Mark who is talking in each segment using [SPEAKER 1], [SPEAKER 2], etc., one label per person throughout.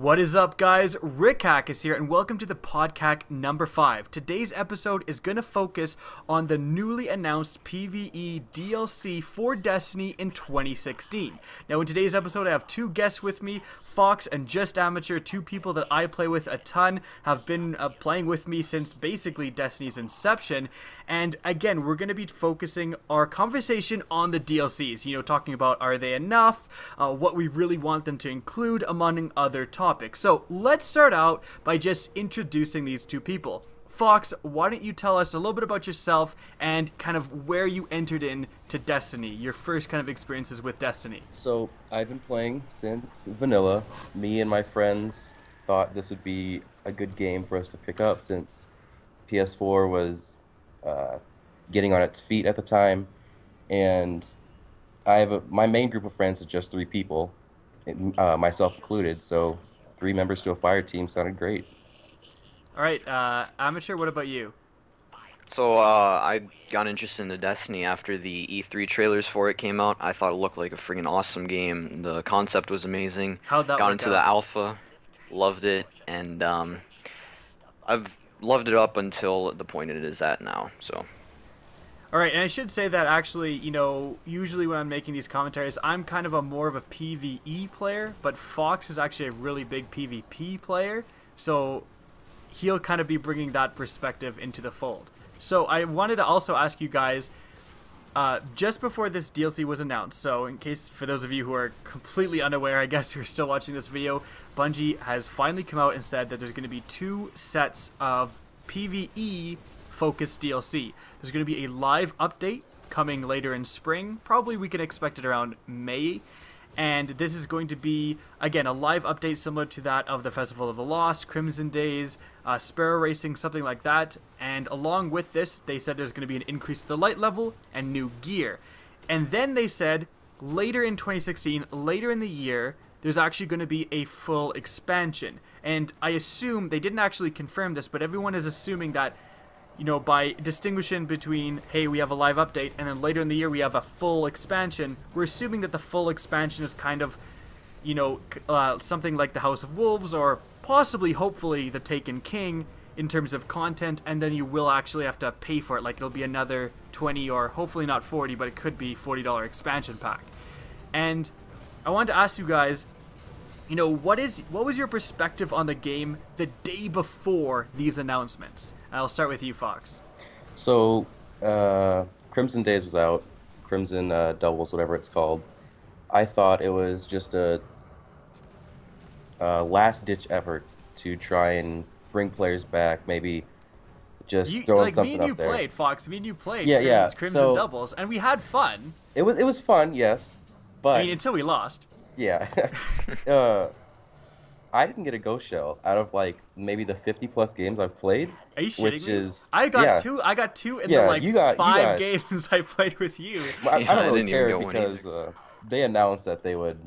[SPEAKER 1] What is up, guys? Rick Hack is here, and welcome to the podcast number 5. Today's episode is going to focus on the newly announced PvE DLC for Destiny in 2016. Now, in today's episode, I have two guests with me, Fox and Just Amateur, two people that I play with a ton, have been playing with me since basically Destiny's inception. And again, we're going to be focusing our conversation on the DLCs, talking about are they enough, what we really want them to include, among other topics. So let's start out by just introducing these two people. Fox, why don't you tell us a little bit about yourself and kind of where you entered into Destiny, your first kind of experiences with Destiny.
[SPEAKER 2] So I've been playing since vanilla. Me and my friends thought this would be a good game for us to pick up since PS4 was getting on its feet at the time, and my main group of friends is just 3 people, myself included. So 3 members to a fire team sounded great.
[SPEAKER 1] All right, Amateur, what about you?
[SPEAKER 3] So I got interested into Destiny after the E3 trailers for it came out. I thought it looked like a freaking awesome game. The concept was amazing.
[SPEAKER 1] How'd that
[SPEAKER 3] got
[SPEAKER 1] work
[SPEAKER 3] into
[SPEAKER 1] out?
[SPEAKER 3] the alpha, loved it, and I've loved it up until the point it is at now. So.
[SPEAKER 1] All right, and I should say that actually, usually when I'm making these commentaries, I'm kind of more of a PvE player, but Fox is actually a really big PvP player, so he'll kind of be bringing that perspective into the fold. So I wanted to also ask you guys, just before this DLC was announced, so in case for those of you who are completely unaware, I guess who are still watching this video, Bungie has finally come out and said that there's going to be 2 sets of PvE focused DLC. There's going to be a live update coming later in spring. Probably we can expect it around May. And this is going to be, again, a live update similar to that of the Festival of the Lost, Crimson Days, Sparrow Racing, something like that. And along with this, they said there's going to be an increase to the light level and new gear. And then they said later in 2016, later in the year, there's actually going to be a full expansion. And I assume, they didn't actually confirm this, but everyone is assuming that by distinguishing between, hey, we have a live update, and then later in the year we have a full expansion, we're assuming that the full expansion is kind of, something like the House of Wolves, or possibly, hopefully, the Taken King in terms of content, and then you will actually have to pay for it, like it'll be another 20 or hopefully not 40, but it could be $40 expansion pack. And I wanted to ask you guys, what was your perspective on the game the day before these announcements? I'll start with you, Fox.
[SPEAKER 2] So Crimson Days was out, Crimson Doubles, whatever it's called. I thought it was just a last-ditch effort to try and bring players back, maybe just throwing something up there.
[SPEAKER 1] Me and you played, Fox. Me and you played Crimson Doubles, and we had fun.
[SPEAKER 2] It was fun, yes, but
[SPEAKER 1] I mean, until we lost.
[SPEAKER 2] Yeah. I didn't get a ghost shell out of like maybe the 50+ games I've played.
[SPEAKER 1] Are you shitting me?
[SPEAKER 2] I got
[SPEAKER 1] two in the 5 games I played with you.
[SPEAKER 2] I don't really care because they announced that they would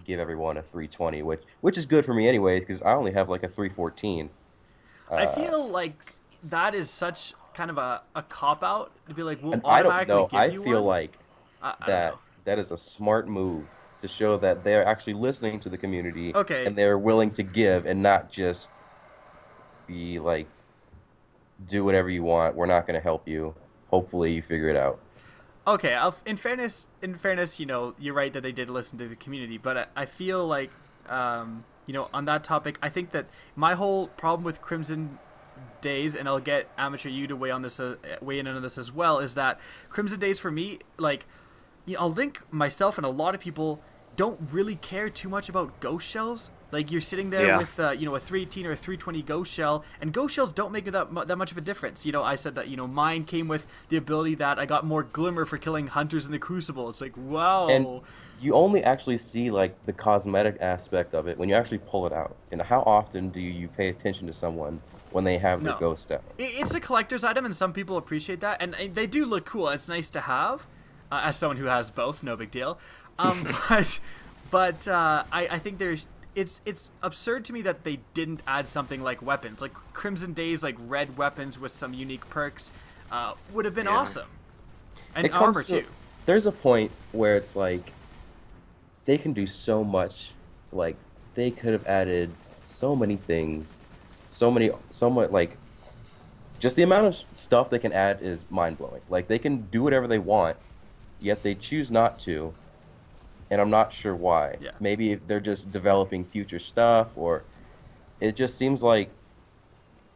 [SPEAKER 2] give everyone a 320, which is good for me anyway because I only have like a 314.
[SPEAKER 1] I feel like that is such kind of a cop-out to be like, we'll
[SPEAKER 2] automatically
[SPEAKER 1] give you one.
[SPEAKER 2] I feel like that is a smart move to show that they're actually listening to the community,
[SPEAKER 1] okay,
[SPEAKER 2] and they're willing to give and not just be like, do whatever you want, we're not going to help you, hopefully you figure it out.
[SPEAKER 1] Okay, in fairness, you're right that they did listen to the community, but I feel like, on that topic, I think that my whole problem with Crimson Days, and I'll get Amateur you to weigh in on this as well, is that Crimson Days for me, like, I'll link myself and a lot of people don't really care too much about ghost shells. Like, you're sitting there with a 318 or a 320 ghost shell, and ghost shells don't make that much of a difference. I said that mine came with the ability that I got more glimmer for killing hunters in the Crucible. It's like, wow.
[SPEAKER 2] And you only actually see like the cosmetic aspect of it when you actually pull it out. And how often do you pay attention to someone when they have their ghost out? It's
[SPEAKER 1] a collector's item, and some people appreciate that, and they do look cool. It's nice to have. As someone who has both, no big deal. But I think it's absurd to me that they didn't add something like weapons, like Crimson Days, like red weapons with some unique perks, would have been awesome. And armor too.
[SPEAKER 2] There's a point where it's like they can do so much. Like they could have added so many things, so much like just the amount of stuff they can add is mind blowing. Like they can do whatever they want, yet they choose not to, and I'm not sure why.
[SPEAKER 1] Yeah.
[SPEAKER 2] Maybe if they're just developing future stuff, or it just seems like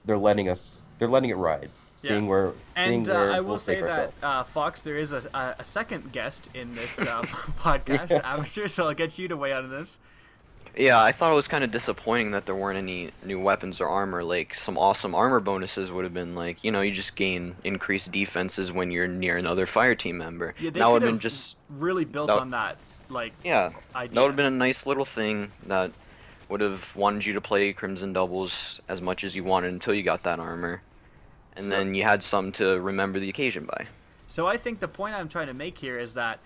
[SPEAKER 2] they're letting it ride, seeing
[SPEAKER 1] Yeah.
[SPEAKER 2] where
[SPEAKER 1] And
[SPEAKER 2] where
[SPEAKER 1] I
[SPEAKER 2] we'll
[SPEAKER 1] will say
[SPEAKER 2] take
[SPEAKER 1] that
[SPEAKER 2] ourselves.
[SPEAKER 1] Fox, there is a second guest in this podcast,
[SPEAKER 2] Yeah.
[SPEAKER 1] Amateur. So I'll get you to weigh out on this.
[SPEAKER 3] Yeah, I thought it was kind of disappointing that there weren't any new weapons or armor. Like, some awesome armor bonuses would have been like, you just gain increased defenses when you're near another fire team member.
[SPEAKER 1] Yeah, they
[SPEAKER 3] That would
[SPEAKER 1] could
[SPEAKER 3] have been
[SPEAKER 1] have
[SPEAKER 3] just,
[SPEAKER 1] really built
[SPEAKER 3] that-
[SPEAKER 1] on that. Like,
[SPEAKER 3] yeah,
[SPEAKER 1] idea.
[SPEAKER 3] that would have been a nice little thing that would have wanted you to play Crimson Doubles as much as you wanted until you got that armor. And
[SPEAKER 1] So-
[SPEAKER 3] then you had some to remember the occasion by.
[SPEAKER 1] So I think the point I'm trying to make here is that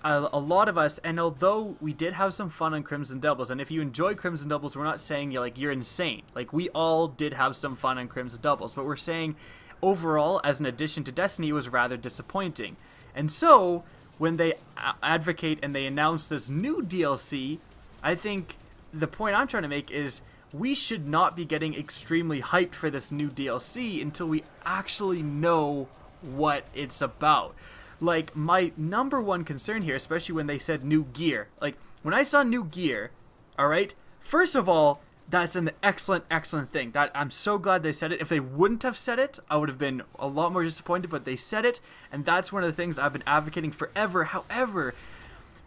[SPEAKER 1] a lot of us, and although we did have some fun on Crimson Doubles, and if you enjoy Crimson Doubles, we're not saying you're insane. Like, we all did have some fun on Crimson Doubles, but we're saying overall, as an addition to Destiny, it was rather disappointing. And so when they advocate and they announce this new DLC, I think the point I'm trying to make is we should not be getting extremely hyped for this new DLC until we actually know what it's about. Like, my number one concern here, especially when they said new gear, like, when I saw new gear, alright, first of all, that's an excellent, excellent thing. That I'm so glad they said it. If they wouldn't have said it, I would have been a lot more disappointed, but they said it, and that's one of the things I've been advocating forever. However,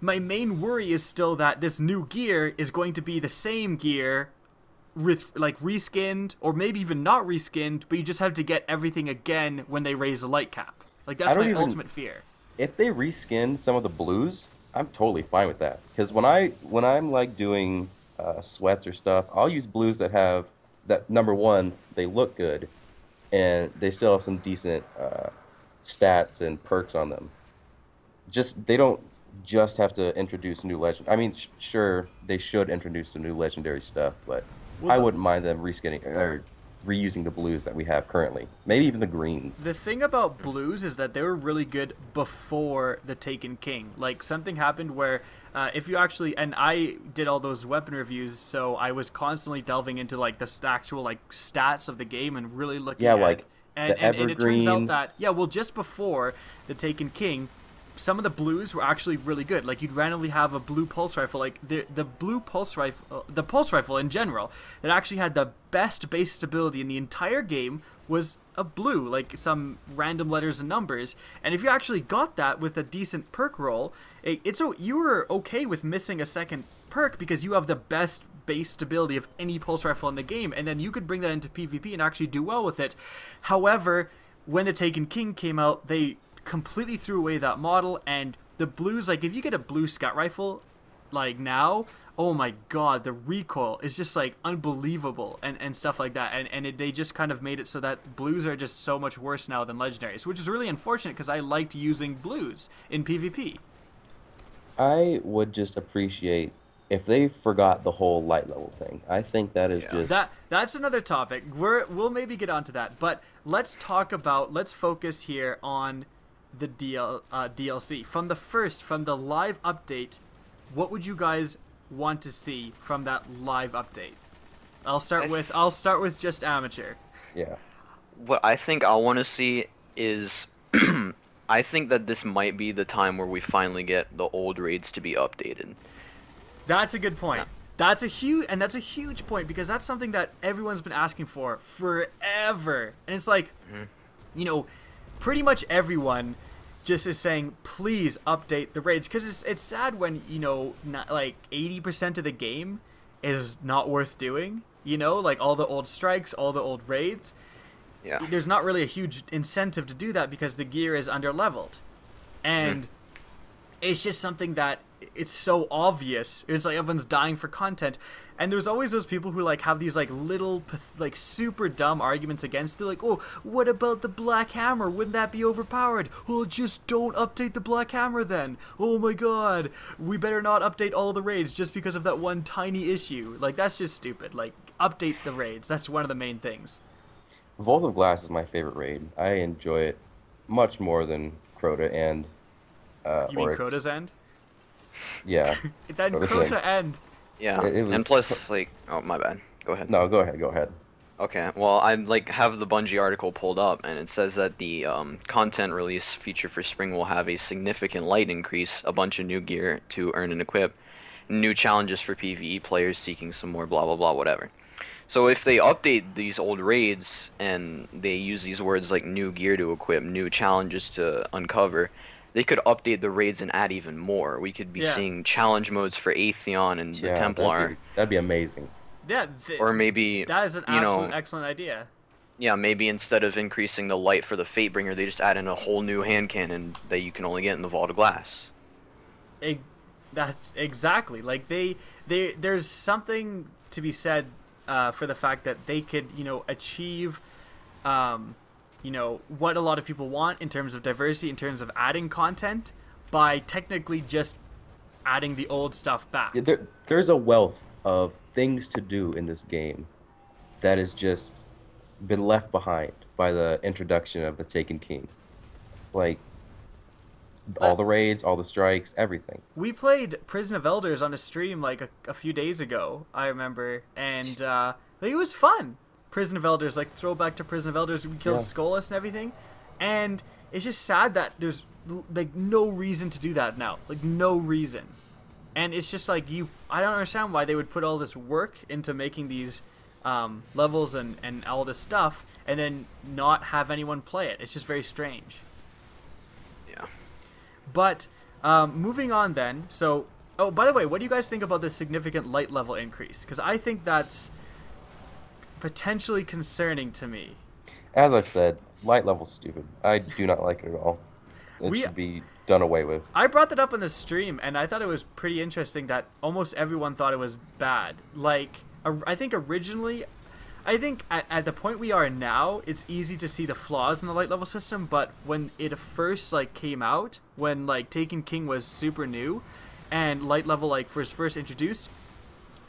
[SPEAKER 1] my main worry is still that this new gear is going to be the same gear with, like, reskinned, or maybe even not reskinned, but you just have to get everything again when they raise the light cap. Like, that's my ultimate fear.
[SPEAKER 2] If they reskin some of the blues, I'm totally fine with that. Because when I'm like doing sweats or stuff, I'll use blues that have that, number one, they look good, and they still have some decent stats and perks on them. Just they don't just have to introduce new legend. I mean, sure they should introduce some new legendary stuff, but
[SPEAKER 1] Well,
[SPEAKER 2] I wouldn't mind them reskinning or reusing the blues that we have currently. Maybe even the greens.
[SPEAKER 1] The thing about blues is that they were really good before the Taken King. Like, something happened where if you actually, and I did all those weapon reviews, so I was constantly delving into like the actual like stats of the game and really looking
[SPEAKER 2] Yeah,
[SPEAKER 1] at
[SPEAKER 2] like
[SPEAKER 1] it.
[SPEAKER 2] the
[SPEAKER 1] And it turns out
[SPEAKER 2] evergreen-
[SPEAKER 1] that, yeah, well, just before the Taken King, some of the blues were actually really good. Like, you'd randomly have a blue pulse rifle, like the blue pulse rifle, the pulse rifle in general, that actually had the best base stability in the entire game was a blue, like some random letters and numbers. And if you actually got that with a decent perk roll, you were okay with missing a second perk because you have the best base stability of any pulse rifle in the game, and then you could bring that into PvP and actually do well with it. However, when the Taken King came out, they completely threw away that model, and the blues, like, if you get a blue scout rifle like now, oh my god, the recoil is just like unbelievable, and stuff like that, they just kind of made it so that blues are just so much worse now than legendaries, which is really unfortunate because I liked using blues in PvP.
[SPEAKER 2] I would just appreciate if they forgot the whole light level thing. I think that is just
[SPEAKER 1] That's another topic. We'll maybe get onto that, but let's focus here on the DLC. From the live update, what would you guys want to see from that live update? I'll start with just amateur.
[SPEAKER 2] yeah.
[SPEAKER 3] What I think I want to see is, I think that this might be the time where we finally get the old raids to be updated.
[SPEAKER 1] That's a good point. That's a huge point, because that's something that everyone's been asking for forever. And it's like, pretty much everyone just is saying, please update the raids, because it's sad when, not, like 80% of the game is not worth doing, like all the old strikes, all the old raids.
[SPEAKER 3] Yeah.
[SPEAKER 1] There's not really a huge incentive to do that because the gear is under-leveled. And it's just something that it's so obvious. It's like everyone's dying for content. And there's always those people who like have these like little like super dumb arguments against. They're like, oh, what about the Black Hammer? Wouldn't that be overpowered? Well, just don't update the Black Hammer then. Oh my god, we better not update all the raids just because of that one tiny issue. Like, that's just stupid. Like, update the raids. That's one of the main things.
[SPEAKER 2] Vault of Glass is my favorite raid. I enjoy it much more than Crota and
[SPEAKER 1] You mean
[SPEAKER 2] Oryx.
[SPEAKER 1] Crota's End?
[SPEAKER 2] Yeah.
[SPEAKER 1] Then
[SPEAKER 2] Crota's
[SPEAKER 1] Crota
[SPEAKER 2] End.
[SPEAKER 1] End.
[SPEAKER 3] Yeah,
[SPEAKER 2] It was-
[SPEAKER 3] and plus, like, oh, my bad. Go ahead.
[SPEAKER 2] No, go ahead. Go ahead.
[SPEAKER 3] Okay, well, I like have the Bungie article pulled up, and it says that the content release feature for spring will have a significant light increase, a bunch of new gear to earn and equip, new challenges for PvE players seeking some more blah blah blah whatever. So if they update these old raids and they use these words like new gear to equip, new challenges to uncover, they could update the raids and add even more. We could be
[SPEAKER 1] Yeah.
[SPEAKER 3] seeing challenge modes for Atheon and the
[SPEAKER 2] Yeah,
[SPEAKER 3] Templar,
[SPEAKER 2] that'd be amazing.
[SPEAKER 1] Yeah,
[SPEAKER 3] or maybe
[SPEAKER 1] that is an
[SPEAKER 3] you know.
[SPEAKER 1] absolute excellent idea.
[SPEAKER 3] Yeah, maybe instead of increasing the light for the Fatebringer, they just add in a whole new hand cannon that you can only get in the Vault of Glass.
[SPEAKER 1] That's exactly like there's something to be said for the fact that they could achieve what a lot of people want in terms of diversity, in terms of adding content, by technically just adding the old stuff back.
[SPEAKER 2] Yeah, there's a wealth of things to do in this game that has just been left behind by the introduction of the Taken King. Like, all the raids, all the strikes, everything.
[SPEAKER 1] We played Prison of Elders on a stream like a few days ago, I remember, and it was fun. Prison of Elders, like throwback to Prison of Elders, we killed Skolas and everything, and it's just sad that there's like no reason to do that now, like no reason. And it's just like I don't understand why they would put all this work into making these levels and all this stuff, and then not have anyone play it. It's just very strange.
[SPEAKER 3] Yeah.
[SPEAKER 1] But moving on then. So, oh, by the way, what do you guys think about this significant light level increase? Because I think that's potentially concerning to me.
[SPEAKER 2] As I've said, light level's stupid. I do not like it at all. It should be done away with.
[SPEAKER 1] I brought that up on the stream, and I thought it was pretty interesting that almost everyone thought it was bad. Like, I think originally, at the point we are now, it's easy to see the flaws in the light level system, but when it first, like, came out, when, like, Taken King was super new, and light level, like, was first introduced,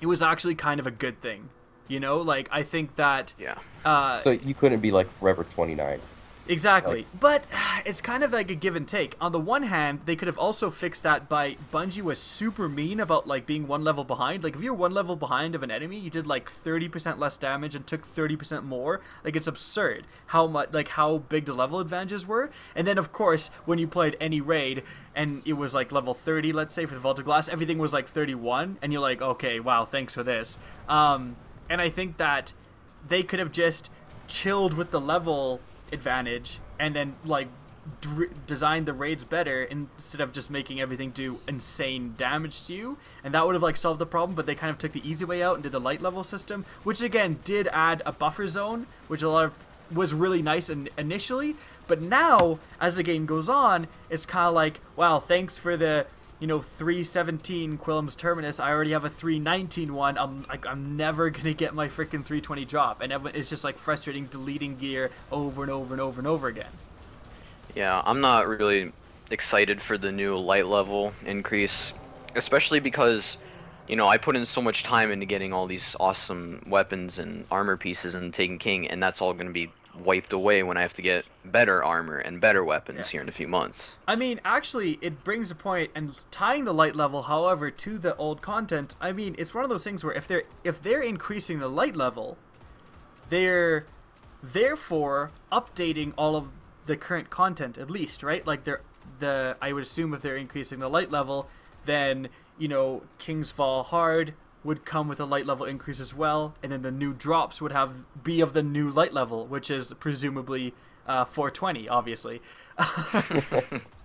[SPEAKER 1] it was actually kind of a good thing. You know, like, I think that...
[SPEAKER 3] Yeah.
[SPEAKER 2] So you couldn't be, like, forever 29.
[SPEAKER 1] Exactly. But it's kind of like a give and take. On the one hand, they could have also fixed that by Bungie was super mean about like being one level behind. Like if you're one level behind of an enemy, you did like 30% less damage and took 30% more. Like it's absurd how much, like how big the level advantages were. And then of course, when you played any raid and it was like level 30, let's say for the Vault of Glass, everything was like 31 and you're like, okay, wow, thanks for this. And I think that they could have just chilled with the level advantage and then like designed the raids better instead of just making everything do insane damage to you, and that would have like solved the problem. But they kind of took the easy way out and did the light level system, which again did add a buffer zone, which was really nice initially. But now as the game goes on, it's kind of like, wow, thanks for the 317 Quillam's Terminus. I already have a 319 one. I'm never gonna get my freaking 320 drop, and it's just like frustrating deleting gear over and over and over and over again.
[SPEAKER 3] Yeah, I'm not really excited for the new light level increase, especially because I put in so much time into getting all these awesome weapons and armor pieces and Taken King, and that's all gonna be wiped away when I have to get better armor and better weapons here in a few months.
[SPEAKER 1] I mean, actually, it brings a point, and tying the light level, however, to the old content. I mean, it's one of those things where if they're increasing the light level, they're therefore updating all of the current content at least, right? Like I would assume if they're increasing the light level, then King's Fall Hard would come with a light level increase as well, and then the new drops would be of the new light level, which is presumably 420, obviously.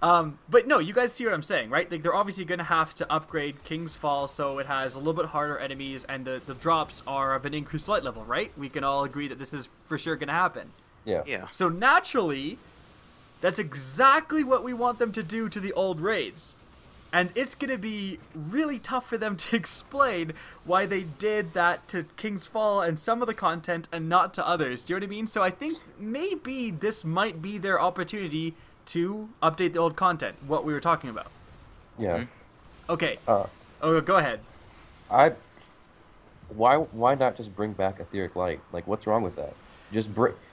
[SPEAKER 1] But no, you guys see what I'm saying, right? Like they're obviously going to have to upgrade King's Fall so it has a little bit harder enemies, and the drops are of an increased light level, right? We can all agree that this is for sure going to happen.
[SPEAKER 3] Yeah.
[SPEAKER 1] So naturally, that's exactly what we want them to do to the old raids. And it's going to be really tough for them to explain why they did that to King's Fall and some of the content and not to others. Do you know what I mean? So I think maybe this might be their opportunity to update the old content, what we were talking about.
[SPEAKER 2] Yeah.
[SPEAKER 1] Okay. Go ahead.
[SPEAKER 2] Why not just bring back Etheric Light? Like, what's wrong with that?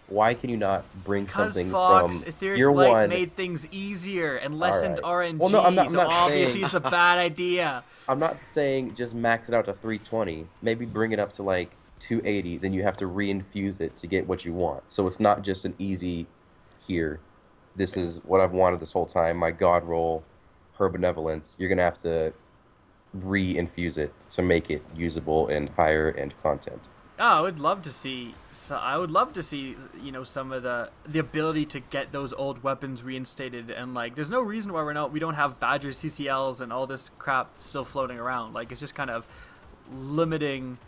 [SPEAKER 2] Why can you not bring something
[SPEAKER 1] Fox,
[SPEAKER 2] from
[SPEAKER 1] Etheric
[SPEAKER 2] year
[SPEAKER 1] Light
[SPEAKER 2] one?
[SPEAKER 1] made things easier and lessened
[SPEAKER 2] Right.
[SPEAKER 1] RNG,
[SPEAKER 2] Well, no, I'm not
[SPEAKER 1] obviously
[SPEAKER 2] saying,
[SPEAKER 1] it's a bad idea.
[SPEAKER 2] I'm not saying just max it out to 320. Maybe bring it up to like 280, then you have to reinfuse it to get what you want. So it's not just an easy here. This is what I've wanted this whole time. My God roll, her benevolence. You're gonna have to reinfuse it to make it usable and higher end content.
[SPEAKER 1] Oh, I would love to see. So I would love to see, you know, some of the ability to get those old weapons reinstated, and like, there's no reason why we don't have Badger CCLs and all this crap still floating around. Like, it's just kind of limiting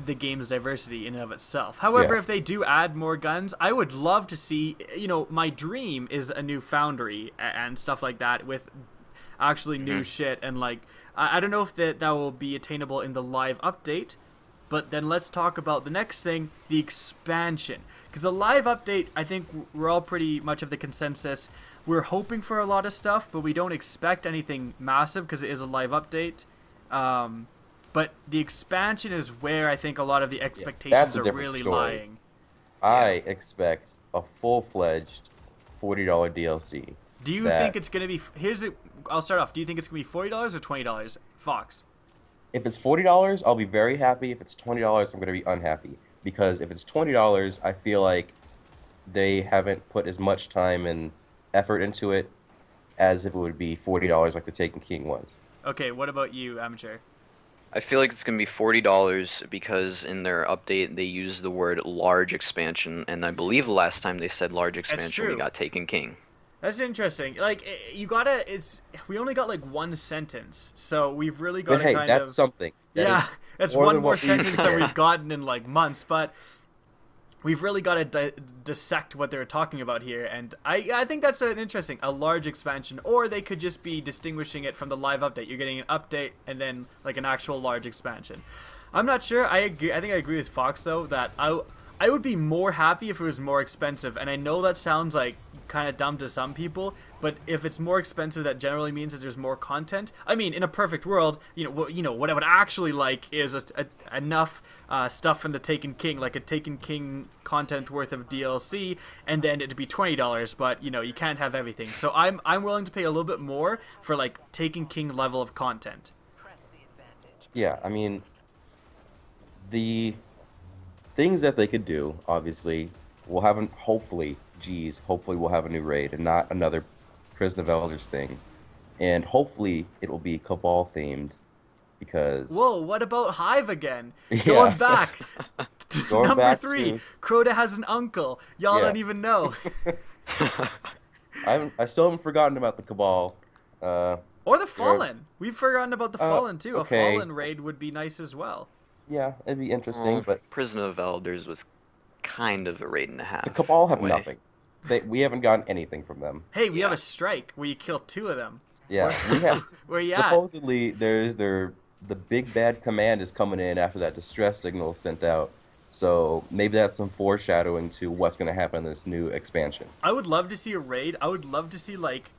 [SPEAKER 1] the game's diversity in and of itself. However,
[SPEAKER 2] Yeah.
[SPEAKER 1] if they do add more guns, I would love to see. You know, my dream is a new foundry and stuff like that with actually new shit. And like, I don't know if that will be attainable in the live update. But then let's talk about the next thing, the expansion. Because the live update, I think we're all pretty much of the consensus. We're hoping for a lot of stuff, but we don't expect anything massive because it is a live update. But the expansion is where I think a lot of the expectations
[SPEAKER 2] a
[SPEAKER 1] are
[SPEAKER 2] different
[SPEAKER 1] really
[SPEAKER 2] story.
[SPEAKER 1] lying.
[SPEAKER 2] I expect a full-fledged $40 DLC.
[SPEAKER 1] Do you think it's going to be... I'll start off. Do you think it's going to be $40 or $20, Fox?
[SPEAKER 2] If it's $40, I'll be very happy. If it's $20, I'm going to be unhappy. Because if it's $20, I feel like they haven't put as much time and effort into it as if it would be $40 like the Taken King was.
[SPEAKER 1] Okay, what about you, Amateur?
[SPEAKER 3] I feel like it's gonna be $40 because in their update they use the word large expansion, and I believe the last time they said large expansion we
[SPEAKER 1] true.
[SPEAKER 3] got Taken King.
[SPEAKER 1] That's interesting. Like, we only got like one sentence, so we've really got
[SPEAKER 2] But hey,
[SPEAKER 1] kind
[SPEAKER 2] that's
[SPEAKER 1] of...
[SPEAKER 2] something. That
[SPEAKER 1] Yeah,
[SPEAKER 2] is
[SPEAKER 1] that's
[SPEAKER 2] more
[SPEAKER 1] one
[SPEAKER 2] than
[SPEAKER 1] more
[SPEAKER 2] what we
[SPEAKER 1] sentence that
[SPEAKER 2] get.
[SPEAKER 1] we've gotten in like months, but we've really got to dissect what they're talking about here, and I think that's an interesting, a large expansion, or they could just be distinguishing it from the live update. You're getting an update and then like an actual large expansion. I'm not sure. I agree. I think I agree with Fox though that I would be more happy if it was more expensive, and I know that sounds like kind of dumb to some people, but if it's more expensive, that generally means that there's more content. I mean, in a perfect world, what I would actually like is enough stuff from the Taken King, like a Taken King content worth of DLC, and then it'd be $20. But you can't have everything, so I'm willing to pay a little bit more for like Taken King level of content.
[SPEAKER 2] Yeah, I mean, the things that they could do, obviously, we'll have hopefully we'll have a new raid and not another Prison of Elders thing. And hopefully it will be Cabal themed because
[SPEAKER 1] Whoa, what about Hive again?
[SPEAKER 2] Yeah.
[SPEAKER 1] Going back.
[SPEAKER 2] Going
[SPEAKER 1] Number
[SPEAKER 2] back
[SPEAKER 1] 3,
[SPEAKER 2] to-
[SPEAKER 1] Crota has an uncle. Y'all
[SPEAKER 2] Yeah.
[SPEAKER 1] don't even know.
[SPEAKER 2] I still haven't forgotten about the Cabal.
[SPEAKER 1] Or the Fallen. We've forgotten about the Fallen too.
[SPEAKER 2] okay.
[SPEAKER 1] A Fallen raid would be nice as well.
[SPEAKER 2] Yeah, it'd be interesting, but
[SPEAKER 3] Prison of Elders was kind of a raid and a half.
[SPEAKER 2] the Cabal have
[SPEAKER 3] way.
[SPEAKER 2] nothing. We haven't gotten anything from them.
[SPEAKER 1] Hey, we have a strike where you kill 2 of them.
[SPEAKER 2] Yeah, we have.
[SPEAKER 1] Where you at?
[SPEAKER 2] Supposedly, the big bad command is coming in after that distress signal is sent out. So maybe that's some foreshadowing to what's going to happen in this new expansion.
[SPEAKER 1] I would love to see a raid. I would love to see like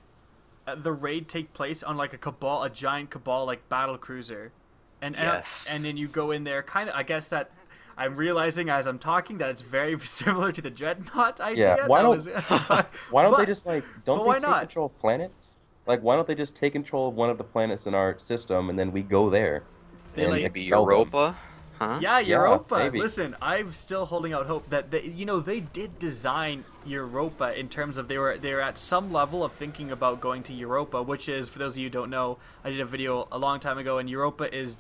[SPEAKER 1] the raid take place on like a giant Cabal like battle cruiser, and
[SPEAKER 3] Yes.
[SPEAKER 1] and then you go in there. Kind of, I guess that I'm realizing as I'm talking that it's very similar to the Dreadnought idea.
[SPEAKER 2] Yeah, why
[SPEAKER 1] That
[SPEAKER 2] don't-
[SPEAKER 1] was-
[SPEAKER 2] Why don't they
[SPEAKER 1] But-
[SPEAKER 2] just
[SPEAKER 1] but
[SPEAKER 2] don't
[SPEAKER 1] why
[SPEAKER 2] they take
[SPEAKER 1] not?
[SPEAKER 2] control of planets? Like, why don't they just take control of one of the planets in our system and then we go there?
[SPEAKER 1] They,
[SPEAKER 2] and
[SPEAKER 1] like-
[SPEAKER 3] Maybe
[SPEAKER 2] expel them?
[SPEAKER 3] Europa? Huh?
[SPEAKER 1] Yeah, Europa.
[SPEAKER 2] maybe.
[SPEAKER 1] Listen, I'm still holding out hope that they did design Europa in terms of they were at some level of thinking about going to Europa, which is, for those of you who don't know, I did a video a long time ago, and Europa is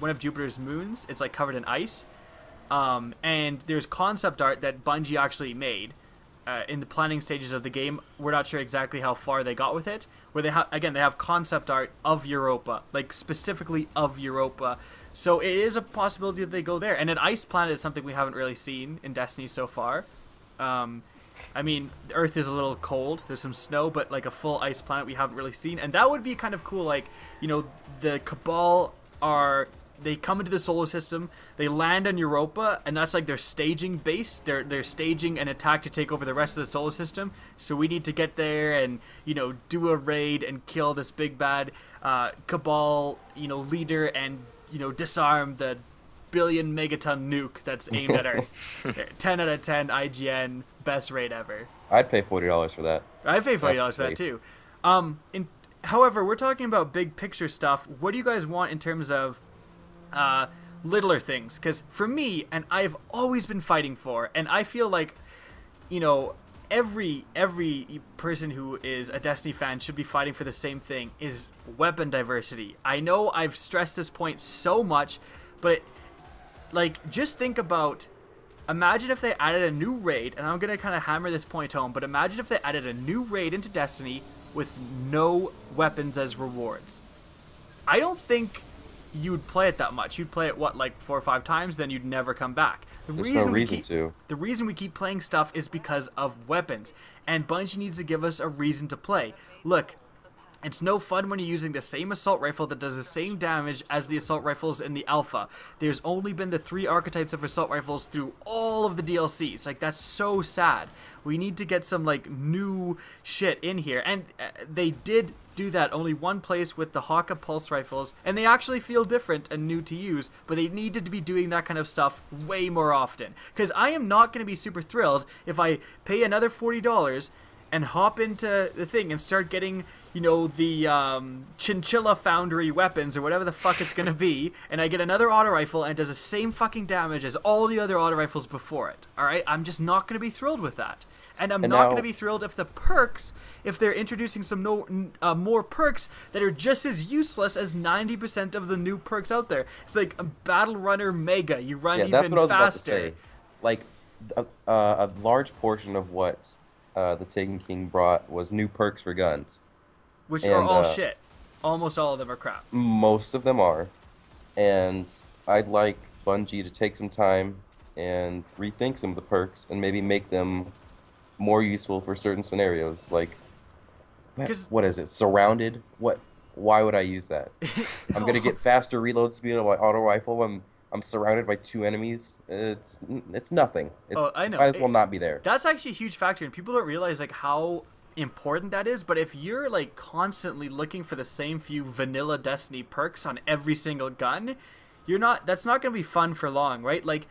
[SPEAKER 1] one of Jupiter's moons. It's like covered in ice, and there's concept art that Bungie actually made. In the planning stages of the game, we're not sure exactly how far they got with it. Where they have concept art of Europa, like specifically of Europa. So it is a possibility that they go there. And an ice planet is something we haven't really seen in Destiny so far. I mean, Earth is a little cold. There's some snow, but like a full ice planet we haven't really seen. And that would be kind of cool. Like, the Cabal they come into the solar system, they land on Europa, and that's like their staging base. They're staging an attack to take over the rest of the solar system. So we need to get there and do a raid and kill this big bad Cabal leader and disarm the billion megaton nuke that's aimed at Earth. 10 out of 10 IGN, best raid ever.
[SPEAKER 2] I'd pay $40 for that.
[SPEAKER 1] I pay $40 for that too. However, we're talking about big picture stuff. What do you guys want in terms of littler things. Because for me, and I've always been fighting for, and I feel like, you know, every person who is a Destiny fan should be fighting for the same thing, is weapon diversity. I know I've stressed this point so much, but like, just think about, imagine if they added a new raid, and I'm gonna kind of hammer this point home, but imagine if they added a new raid into Destiny with no weapons as rewards. I don't think you'd play it that much. You'd play it, what, like 4 or 5 times, then you'd never come back.
[SPEAKER 2] There's no reason to.
[SPEAKER 1] The reason we keep playing stuff is because of weapons, and Bungie needs to give us a reason to play. Look, it's no fun when you're using the same assault rifle that does the same damage as the assault rifles in the alpha. There's only been the 3 archetypes of assault rifles through all of the DLCs. Like, that's so sad. We need to get some, like, new shit in here. And they did do that only one place with the Hawka pulse rifles, and they actually feel different and new to use, but they needed to be doing that kind of stuff way more often. Because I am not going to be super thrilled if I pay another $40 and hop into the thing and start getting, you know, the Chinchilla Foundry weapons or whatever the fuck it's gonna be, and I get another auto rifle and it does the same fucking damage as all the other auto rifles before it. Alright? I'm just not gonna be thrilled with that. And I'm not going to be thrilled if the perks, if they're introducing some more perks that are just as useless as 90% of the new perks out there. It's like a Battle Runner Mega. You run even
[SPEAKER 2] that's what I was
[SPEAKER 1] faster.
[SPEAKER 2] about to say. Like, a large portion of what the Taken King brought was new perks for guns.
[SPEAKER 1] Which are all shit. Almost all of them are crap.
[SPEAKER 2] Most of them are. And I'd like Bungie to take some time and rethink some of the perks and maybe make them more useful for certain scenarios. Like, what is it? Surrounded? What? Why would I use that? I'm gonna get faster reload speed on my auto rifle when I'm surrounded by 2 enemies. It's nothing.
[SPEAKER 1] I know.
[SPEAKER 2] Might as well not be there.
[SPEAKER 1] That's actually a huge factor, and people don't realize like how important that is. But if you're like constantly looking for the same few vanilla Destiny perks on every single gun, that's not gonna be fun for long, right? Like,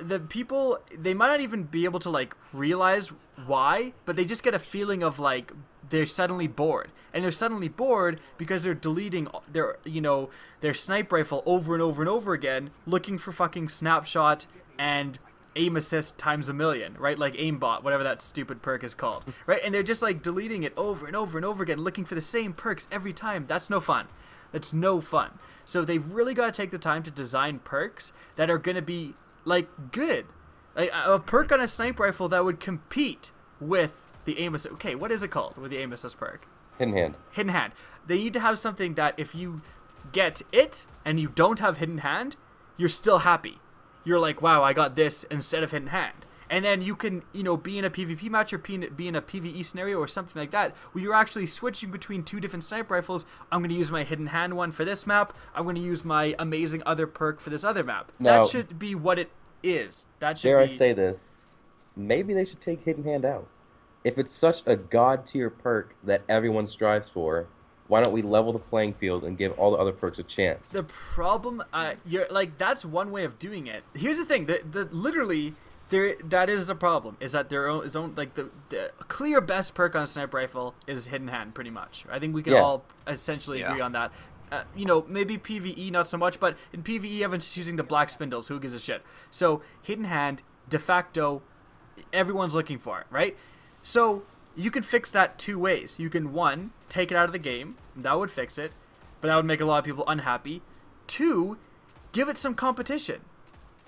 [SPEAKER 1] the people, they might not even be able to like realize why, but they just get a feeling of like they're suddenly bored, and they're suddenly bored because they're deleting their sniper rifle over and over and over again, looking for fucking snapshot and aim assist times a million, right? Like aimbot, whatever that stupid perk is called, right? And they're just like deleting it over and over and over again, looking for the same perks every time. That's no fun. That's no fun. So they've really got to take the time to design perks that are going to be like good, like a perk on a sniper rifle that would compete with the aim assist. Okay, what is it called with the aim assist perk?
[SPEAKER 2] Hidden hand.
[SPEAKER 1] Hidden hand. They need to have something that if you get it and you don't have hidden hand, you're still happy. You're like, wow, I got this instead of hidden hand. And then you can, be in a PvP match or be in a PvE scenario or something like that, where you're actually switching between 2 different sniper rifles. I'm going to use my hidden hand one for this map. I'm going to use my amazing other perk for this other map.
[SPEAKER 2] Now,
[SPEAKER 1] that should be what it is. That should
[SPEAKER 2] dare
[SPEAKER 1] be...
[SPEAKER 2] I say this? Maybe they should take hidden hand out. If it's such a god tier perk that everyone strives for, why don't we level the playing field and give all the other perks a chance?
[SPEAKER 1] The problem, that's one way of doing it. Here's the thing: literally, that is the problem. Is that their own like the clear best perk on a sniper rifle is hidden hand, pretty much. I think we can all essentially agree on that. Maybe PvE not so much, but in PvE everyone's using the black spindles. Who gives a shit? So hidden hand, de facto, everyone's looking for it, right? So you can fix that 2 ways. You can, 1, take it out of the game. That would fix it, but that would make a lot of people unhappy. 2, give it some competition.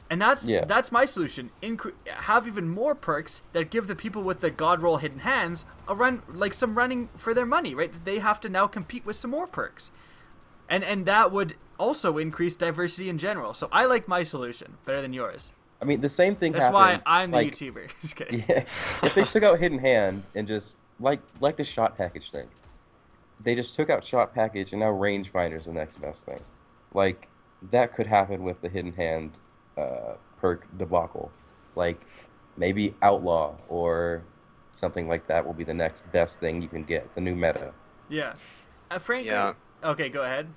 [SPEAKER 1] And that's my solution. Have even more perks that give the people with the god roll hidden hands some running for their money, right? They have to now compete with some more perks. And that would also increase diversity in general. So I like my solution better than yours.
[SPEAKER 2] I mean, the same thing
[SPEAKER 1] That's
[SPEAKER 2] happened.
[SPEAKER 1] why I'm the YouTuber. Just kidding.
[SPEAKER 2] Yeah, if they took out hidden hand and just, like the shot package thing, they just took out shot package and now rangefinder's the next best thing. Like, that could happen with the hidden hand perk debacle. Like, maybe outlaw or something like that will be the next best thing you can get, the new meta.
[SPEAKER 1] Yeah. Frankly,
[SPEAKER 3] Yeah.
[SPEAKER 1] Okay, go ahead.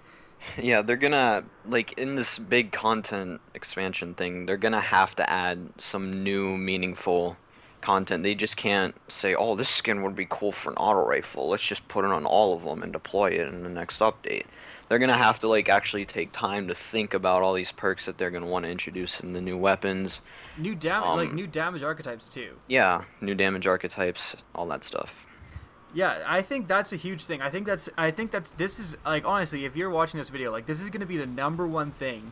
[SPEAKER 3] Yeah, they're gonna, like, in this big content expansion thing, they're gonna have to add some new, meaningful content. They just can't say, oh, this skin would be cool for an auto rifle. Let's just put it on all of them and deploy it in the next update. they're gonna have to like actually take time to think about all these perks that they're gonna want to introduce in the new weapons.
[SPEAKER 1] New damage, like new damage archetypes too.
[SPEAKER 3] Yeah, new damage archetypes, all that stuff.
[SPEAKER 1] Yeah, I think that's a huge thing. I think that's this is like, honestly, if you're watching this video, like, this is gonna be the #1 thing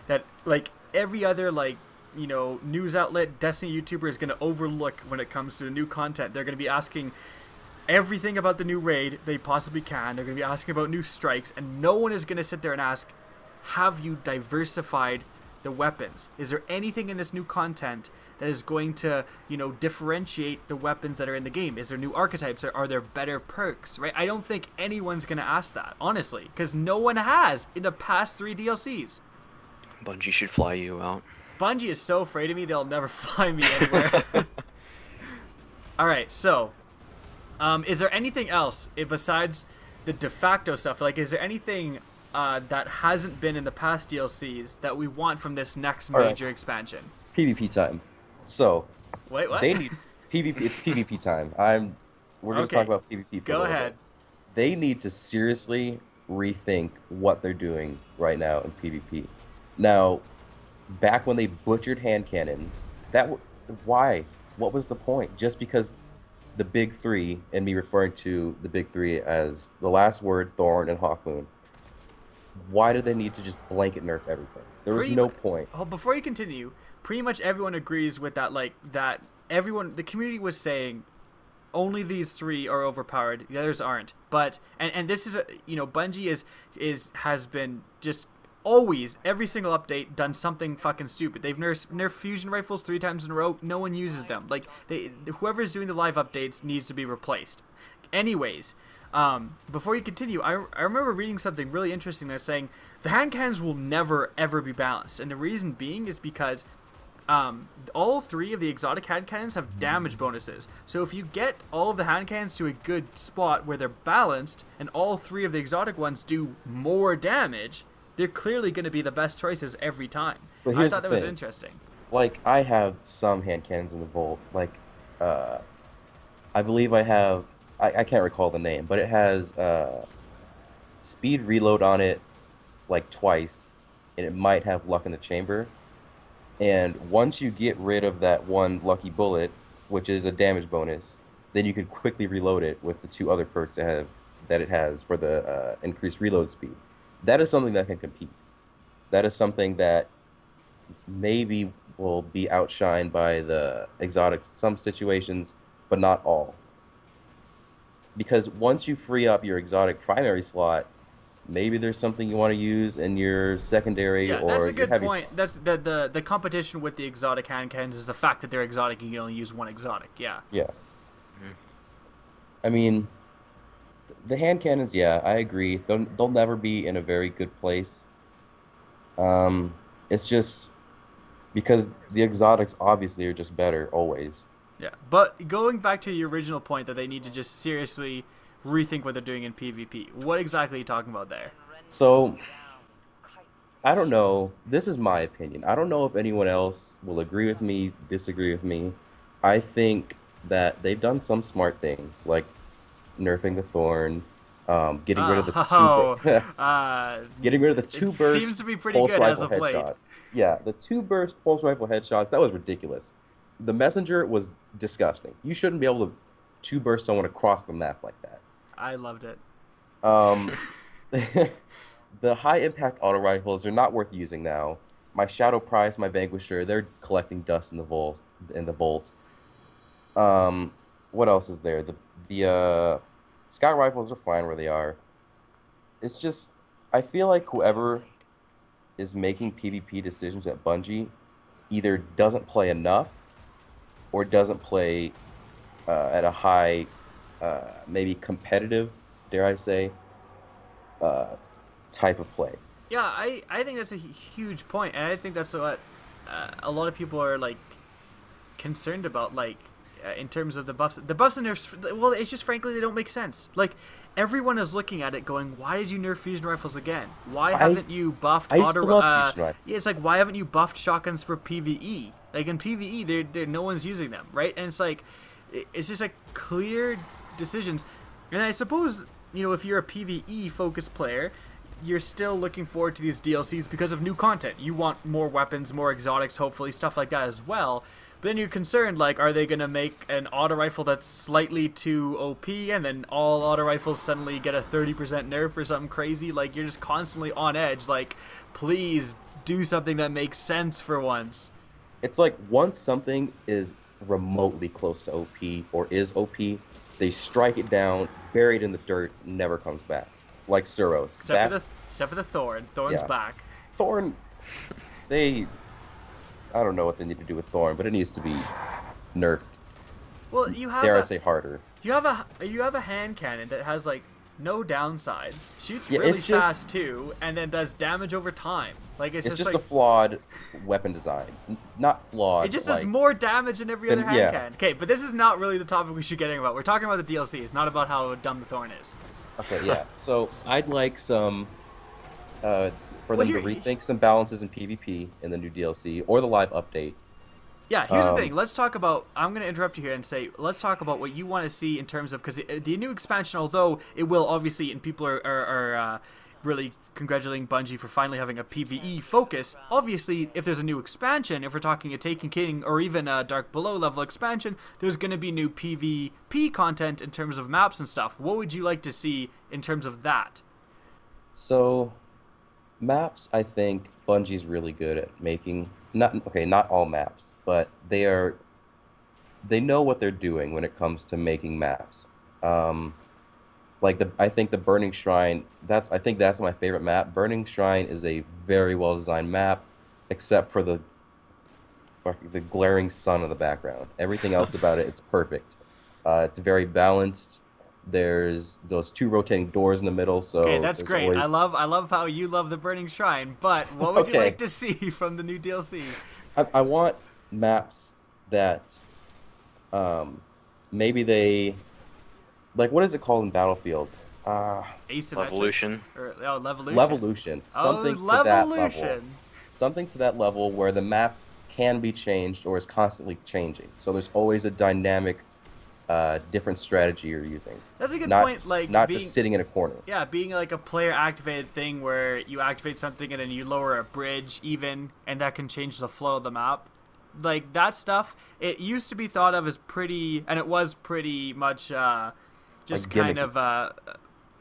[SPEAKER 1] that like every other, like, you know, news outlet, Destiny YouTuber is gonna overlook when it comes to the new content. They're gonna be asking everything about the new raid they possibly can. They're gonna be asking about new strikes, and no one is gonna sit there and ask, have you diversified the weapons? Is there anything in this new content that is going to, you know, differentiate the weapons that are in the game? Is there new archetypes? Are there better perks, right? I don't think anyone's going to ask that, honestly, because no one has in the past 3 DLCs.
[SPEAKER 3] Bungie should fly you out.
[SPEAKER 1] Bungie is so afraid of me, they'll never fly me anywhere. Alright, so, is there anything else besides the de facto stuff? Like, is there anything that hasn't been in the past DLCs that we want from this next major expansion?
[SPEAKER 2] PvP time. So,
[SPEAKER 1] wait, what?
[SPEAKER 2] They need PvP. It's PvP time. We're going to talk about PvP for a little bit. They need to seriously rethink what they're doing right now in PvP. Now, back when they butchered hand cannons, why? What was the point? Just because the big three, and me referring to the big three as the last word, Thorn and Hawkmoon, why did they need to just blanket nerf everything? There was no point.
[SPEAKER 1] Oh, before you continue, pretty much everyone agrees with that. Like that, the community was saying, only these 3 are overpowered. The others aren't. But and this is you know, Bungie has been just always, every single update, done something fucking stupid. They've nerfed fusion rifles 3 times in a row. No one uses them. Like, whoever's doing the live updates needs to be replaced. Anyways, before you continue, I remember reading something really interesting that's saying the hand cannons will never ever be balanced, and the reason being is because all 3 of the exotic hand cannons have damage bonuses. So if you get all of the hand cannons to a good spot where they're balanced, and all 3 of the exotic ones do more damage, they're clearly going to be the best choices every time. I thought that was interesting.
[SPEAKER 2] Like, I have some hand cannons in the vault. Like, I believe I have... I can't recall the name, but it has speed reload on it, like, twice, and it might have luck in the chamber. And once you get rid of that one lucky bullet, which is a damage bonus, then you can quickly reload it with the 2 other perks that it has for the increased reload speed. That is something that can compete. That is something that maybe will be outshined by the exotic in some situations, but not all. Because once you free up your exotic primary slot, maybe there's something you want to use in your secondary or your heavy.
[SPEAKER 1] That's a good point. That's the competition with the exotic hand cannons is the fact that they're exotic and you can only use one exotic. Yeah.
[SPEAKER 2] Yeah. Mm-hmm. I mean, the hand cannons, yeah, I agree. They'll never be in a very good place. It's just because the exotics obviously are just better always.
[SPEAKER 1] Yeah, but going back to your original point that they need to just seriously rethink what they're doing in PvP. What exactly are you talking about there?
[SPEAKER 2] So, I don't know. This is my opinion. I don't know if anyone else will agree with me, disagree with me. I think that they've done some smart things, like nerfing the Thorn, getting rid of the getting rid of the 2 burst
[SPEAKER 1] seems to be pretty
[SPEAKER 2] pulse
[SPEAKER 1] good
[SPEAKER 2] rifle
[SPEAKER 1] as of late.
[SPEAKER 2] headshots. Yeah, the 2 burst pulse rifle headshots, that was ridiculous. The messenger was disgusting. You shouldn't be able to 2 burst someone across the map like that.
[SPEAKER 1] I loved it.
[SPEAKER 2] The high impact auto rifles are not worth using now. My Shadow Prize, my Vanquisher, they're collecting dust in the vault. What else is there? The Scout rifles are fine where they are. It's just, I feel like whoever is making PvP decisions at Bungie either doesn't play enough or doesn't play at a high, maybe competitive, dare I say, type of play.
[SPEAKER 1] Yeah, I think that's a huge point, and I think that's what a lot of people are like concerned about, like in terms of the buffs and nerfs. Well, it's just frankly they don't make sense. Like everyone is looking at it, going, "Why did you nerf fusion rifles again? Why haven't you buffed auto?" Yeah, it's like, why haven't you buffed shotguns for PVE? Like in PVE, they're no one's using them, right? And it's like, it's just like clear decisions. And I suppose, you know, if you're a PVE focused player, you're still looking forward to these DLCs because of new content. You want more weapons, more exotics, hopefully, stuff like that as well. But then you're concerned, like, are they going to make an auto rifle that's slightly too OP, and then all auto rifles suddenly get a 30% nerf or something crazy? Like, you're just constantly on edge. Like, please do something that makes sense for once.
[SPEAKER 2] It's like once something is remotely close to OP or is OP, they strike it down, bury it in the dirt, never comes back. Like Suros.
[SPEAKER 1] Except for the Thorn. Thorn's back.
[SPEAKER 2] Thorn, I don't know what they need to do with Thorn, but it needs to be nerfed.
[SPEAKER 1] Well, you have
[SPEAKER 2] dare I say harder.
[SPEAKER 1] You have a hand cannon that has like no downsides. Shoots really fast too, and then does damage over time. Like it's just
[SPEAKER 2] like, a flawed weapon design. Not flawed.
[SPEAKER 1] It just does more damage than every other hand cannon. Okay, but this is not really the topic we should get about. We're talking about the DLCs, not about how dumb the Thorn is.
[SPEAKER 2] Okay, yeah. So I'd like some for them to rethink some balances in PvP in the new DLC or the live update.
[SPEAKER 1] Yeah, here's the thing. Let's talk about... I'm going to interrupt you here and say, let's talk about what you want to see in terms of... Because the new expansion, although it will obviously... And people are really congratulating Bungie for finally having a PvE focus. Obviously, if there's a new expansion, if we're talking a Taken King or even a Dark Below level expansion, there's going to be new PvP content in terms of maps and stuff. What would you like to see in terms of that?
[SPEAKER 2] So, maps, I think Bungie's really good at making... Not all maps, but they know what they're doing when it comes to making maps. I think the Burning Shrine, I think that's my favorite map. Burning Shrine is a very well designed map, except for the glaring sun in the background. Everything else about it's perfect. It's very balanced. There's those 2 rotating doors in the middle, so
[SPEAKER 1] okay, that's great. I love how you love the Burning Shrine, but what would you like to see from the new DLC?
[SPEAKER 2] I want maps that maybe they what is it called in Battlefield?
[SPEAKER 1] Asymmetric?
[SPEAKER 3] Levolution.
[SPEAKER 2] Levolution. Something to that level. Something to that level where the map can be changed or is constantly changing. So there's always a dynamic different strategy you're using.
[SPEAKER 1] That's a good point. Like
[SPEAKER 2] not just sitting in a corner.
[SPEAKER 1] Yeah, being like a player activated thing where you activate something and then you lower a bridge even, and that can change the flow of the map. Like that stuff, it used to be thought of as pretty, and it was pretty much just kind of